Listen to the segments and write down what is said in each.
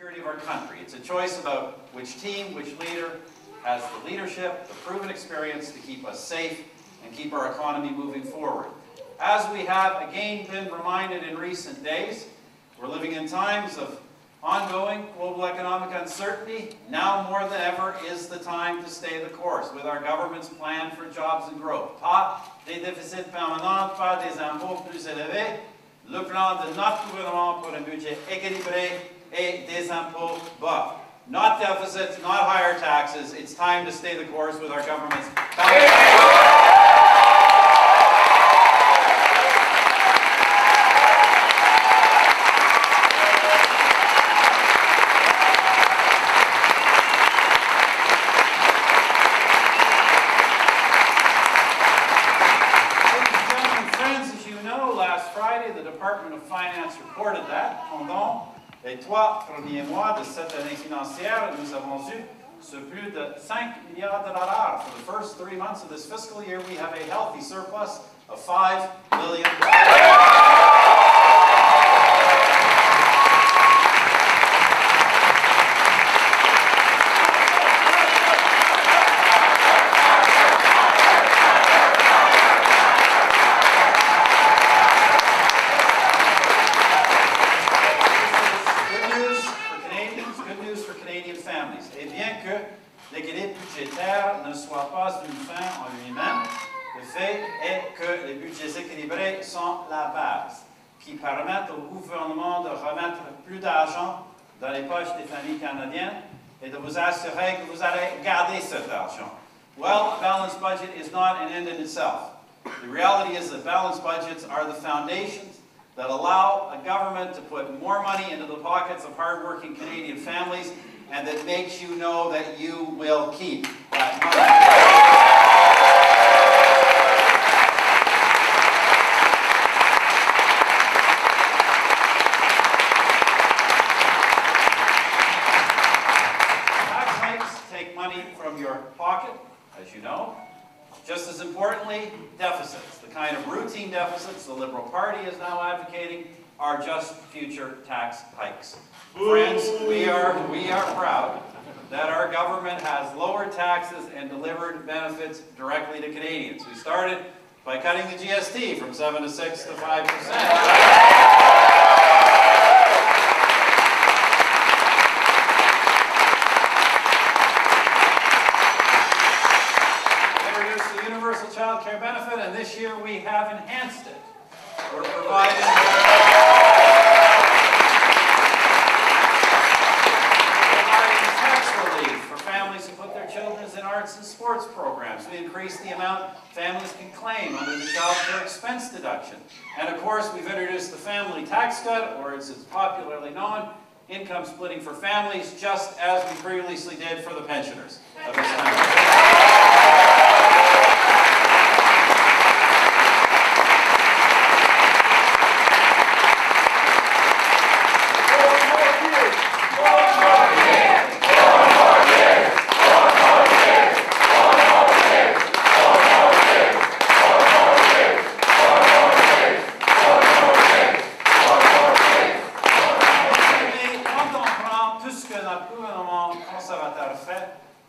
security of our country. It's a choice about which team, which leader has the leadership, the proven experience to keep us safe and keep our economy moving forward. As we have again been reminded in recent days, we're living in times of ongoing global economic uncertainty. Now more than ever is the time to stay the course with our government's plan for jobs and growth. Pas des déficits permanents, pas des impôts plus élevés. Le plan de notre gouvernement pour un budget équilibré et des impôts bas. Not deficits, not higher taxes. It's time to stay the course with our government's the Department of Finance reported that pendant les 3 premiers mois de cette année financière, nous avons eu ce plus de 5 milliards de dollars. For the first 3 months of this fiscal year, we have a healthy surplus of $5 billion. Et bien que l'équilibre budgétaire ne soit pas une fin en lui-même, le fait est que les budgets équilibrés sont la base qui permettent au gouvernement de remettre plus d'argent dans les poches des familles canadiennes et de vous assurer que vous allez garder cet argent. Well, a balanced budget is not an end in itself. The reality is that balanced budgets are the foundations that allow a government to put more money into the pockets of hardworking Canadian families and that makes you know that you will keep that money. Tax hikes take money from your pocket, as you know. Just as importantly, deficits, the kind of routine deficits the Liberal Party is now advocating, are just future tax hikes. Friends, we are proud that our government has lowered taxes and delivered benefits directly to Canadians. We started by cutting the GST from 7 to 6 to 5%. We reduced the universal child care benefit, and this year we have enhanced it. We're providing tax relief for families who put their children in arts and sports programs. We increased the amount families can claim under the child care expense deduction. And of course, we've introduced the family tax cut, or as it's popularly known, income splitting for families, just as we previously did for the pensioners of this country.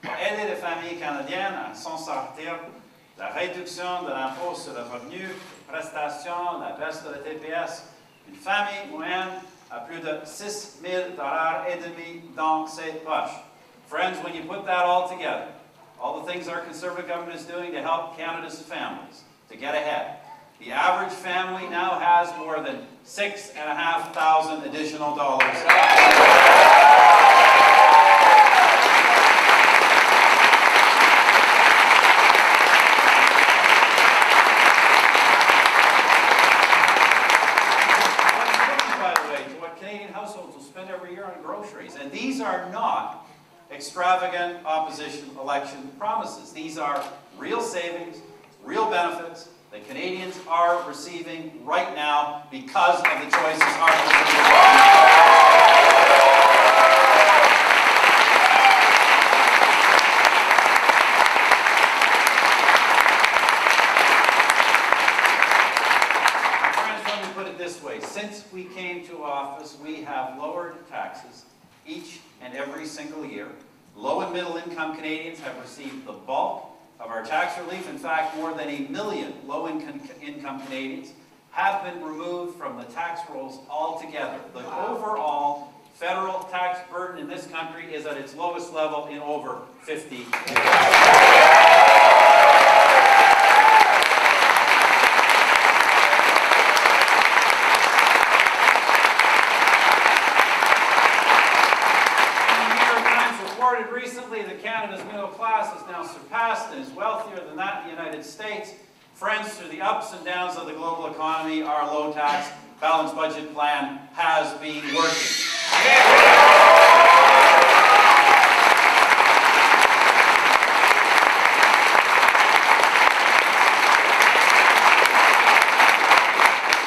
Aider les familles canadiennes à s'en sortir, la réduction de l'impôt sur le revenu, les prestations, la baisse de la TPS, une famille moyenne a plus de $6 500 dans ses poches. Friends, when you put that all together, all the things our Conservative government is doing to help Canada's families to get ahead, the average family now has more than $6,500 additional dollars. Households will spend every year on groceries. And these are not extravagant opposition election promises. These are real savings, real benefits that Canadians are receiving right now because of the choices our Friends, let me put it this way. Since we came to office, we have lowered taxes each and every single year. Low and middle income Canadians have received the bulk of our tax relief. In fact, more than 1 million low-income Canadians have been removed from the tax rolls altogether. The overall federal tax burden in this country is at its lowest level in over 50 years. Recently, that Canada's middle class is now surpassed and is wealthier than that in the United States. Friends, through the ups and downs of the global economy, our low-tax, balanced budget plan has been working.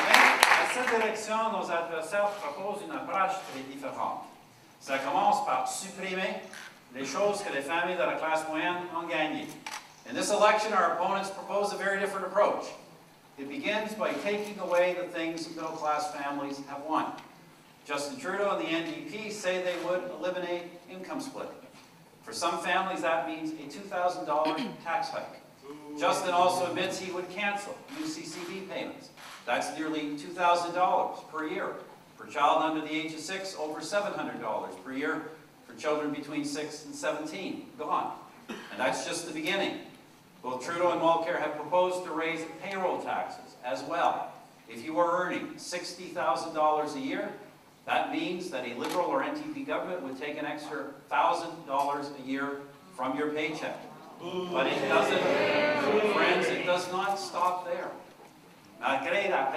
Mais, à cette élection, nos adversaires proposent une approche très différente. Ça commence par supprimer les choses que les familles de la classe moyenne ont gagnées. In this election, our opponents propose a very different approach. It begins by taking away the things middle-class families have won. Justin Trudeau and the NDP say they would eliminate income splitting. For some families, that means a $2,000 tax hike. Justin also admits he would cancel UCCB payments. That's nearly $2,000 per year. For a child under the age of 6, over $700 per year. For children between 6 and 17, gone. And that's just the beginning. Both Trudeau and Mulcair have proposed to raise payroll taxes as well. If you are earning $60,000 a year, that means that a Liberal or NDP government would take an extra $1,000 a year from your paycheck. But it doesn't, friends, it does not stop there. Malgré la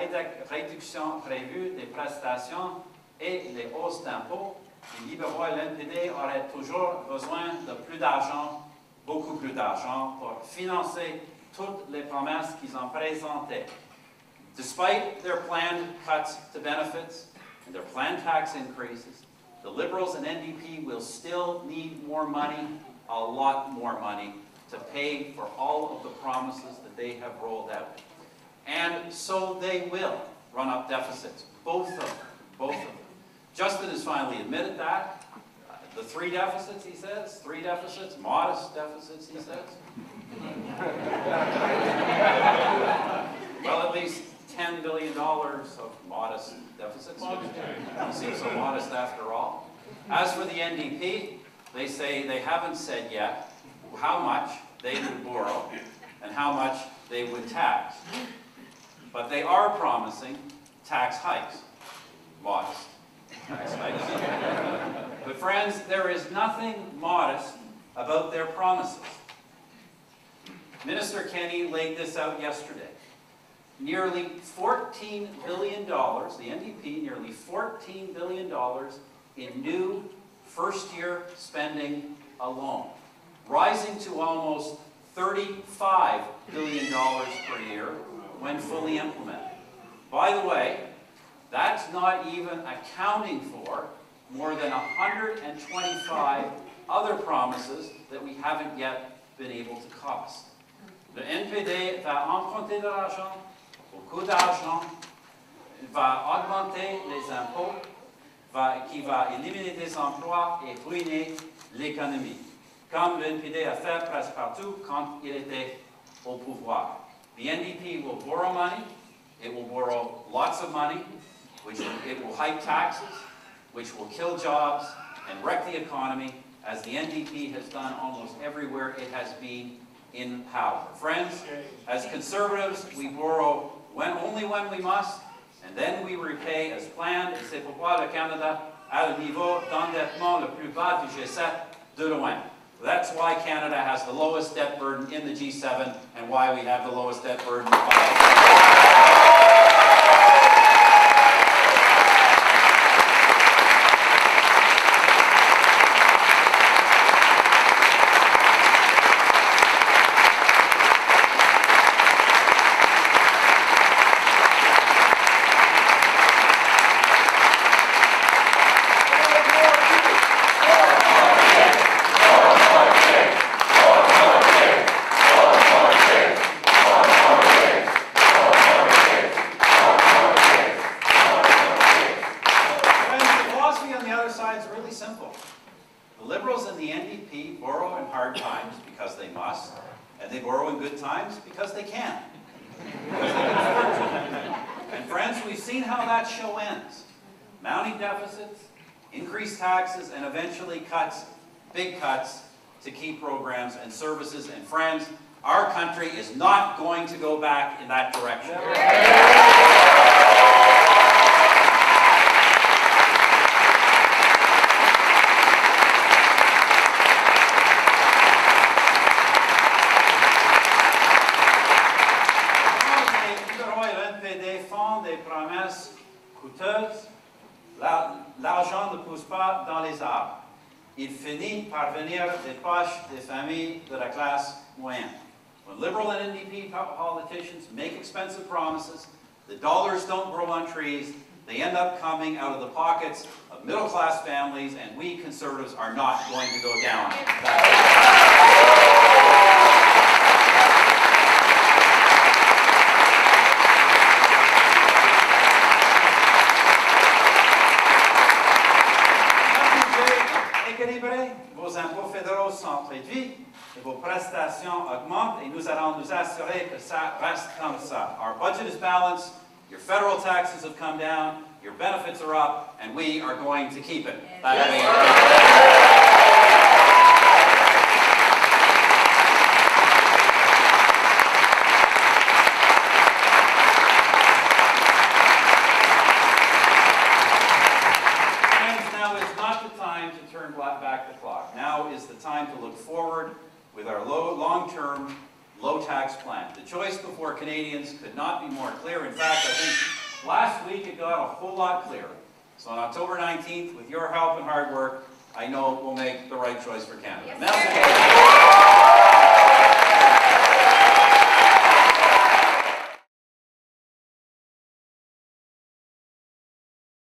réduction prévue des prestations et les hausses d'impôts, les libéraux et l'NPD auraient toujours besoin de plus d'argent, beaucoup plus d'argent, pour financer toutes les promesses qu'ils ont présentées. Despite their planned cuts to benefits and their planned tax increases, the Liberals and NDP will still need more money, a lot more money, to pay for all of the promises that they have rolled out. And so they will run up deficits, both of them. Justin has finally admitted that. The 3 deficits, he says, 3 deficits, modest deficits, he says. Well, at least $10 billion of modest deficits. Don't seem so modest after all. As for the NDP, they say they haven't said yet how much they would borrow and how much they would tax. But they are promising tax hikes. Modest tax hikes. But friends, there is nothing modest about their promises. Minister Kenney laid this out yesterday. Nearly $14 billion, the NDP, nearly $14 billion in new first-year spending alone, rising to almost $35 billion per year when fully implemented. By the way, that's not even accounting for more than 125 other promises that we haven't yet been able to cost. Le NPD va emprunter de l'argent, beaucoup d'argent, va augmenter les impôts, qui va éliminer des emplois et ruiner l'économie, comme le NPD a fait presque partout quand il était au pouvoir. The NDP will borrow money, it will borrow lots of money, it will hike taxes, which will kill jobs and wreck the economy, as the NDP has done almost everywhere it has been in power. Friends, as Conservatives, we borrow only when we must, and then we repay as planned, et c'est pourquoi le Canada a le niveau d'endettement le plus bas du G7 de loin. That's why Canada has the lowest debt burden in the G7 and why we have the lowest debt burden in side's really simple. The Liberals and the NDP borrow in hard times because they must, and they borrow in good times because they can. And friends, we've seen how that show ends. Mounting deficits, increased taxes, and eventually cuts, big cuts, to key programs and services. And friends, our country is not going to go back in that direction. Des promesses coûteuses, l'argent ne pousse pas dans les arbres. Il finit par venir des poches des familles de la classe moyenne. When Liberal and NDP politicians make expensive promises, the dollars don't grow on trees, they end up coming out of the pockets of middle-class families, and we Conservatives are not going to go down that road. Vos impôts fédéraux sont réduits et vos prestations augmentent, et nous allons nous assurer que ça reste comme ça. Our budget is balanced, your federal taxes have come down, your benefits are up, and we are going to keep it that way. Back the clock. Now is the time to look forward with our long-term, low-tax plan. The choice before Canadians could not be more clear. In fact, I think last week it got a whole lot clearer. So on October 19th, with your help and hard work, I know we'll make the right choice for Canada. Yes.